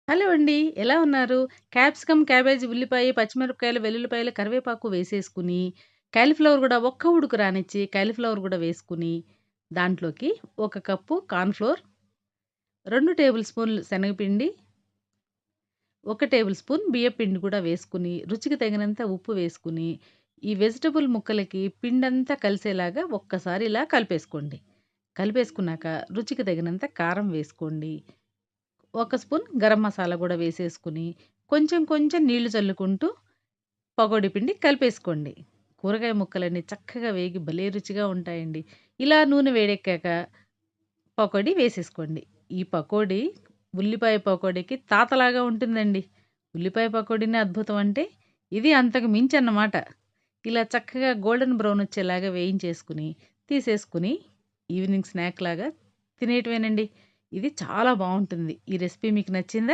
Hello అండి. ఎలా ఉన్నారు? క్యాప్సికమ్, క్యాబేజీ, ఉల్లిపాయ, పచ్చిమిరపకాయలు, వెల్లుల్లిపాయలు, కరివేపాకు వేసేసుకుని, కాలీఫ్లవర్ గూడా ఒక్క ఉడుకు రానిచ్చి, కాలీఫ్లవర్ గూడా వేసుకుని, దాంట్లోకి ఒక కప్పు కార్న్ ఫ్లోర్, 2 టేబుల్ స్పూన్లు శనగపిండి, 1 టేబుల్ స్పూన్ బియ్యపిండి కూడా వేసుకుని, రుచికి తగినంత ఉప్పు వేసుకుని, ఈ వెజిటబుల్ ముక్కలకి పిండంతా కలిసేలాగా ఒక్కసారి ఇలా కలిపేసుకోండి. కలిపేసుకున్నాక రుచికి తగినంత కారం వేసుకోండి. ఒక స్పూన్ గరం మసాలా గూడా వేసేసుకుని, కొంచెం కొంచెం నీళ్లు చల్లుకుంటూ పకోడీ పిండి కలిపేసుకోండి. కూరగాయ ముక్కలన్నీ చక్కగా వేగి భలే రుచిగా ఉంటాయండి. ఇలా నూనె వేడెక్కాక పకోడీ వేసేసుకోండి. ఈ పకోడీ ఉల్లిపాయ పకోడీకి తాతలాగా ఉంటుందండి. ఉల్లిపాయ పకోడీనే అద్భుతం అంటే ఇది అంతకు మించన్నమాట. ఇలా చక్కగా గోల్డెన్ బ్రౌన్ వచ్చేలాగా వేయించేసుకుని, తీసేసుకుని ఈవినింగ్ స్నాక్ లాగా తినేయటమేనండి. ఇది చాలా బావుంటుంది. ఈ రెసిపీ మీకు నచ్చిందా?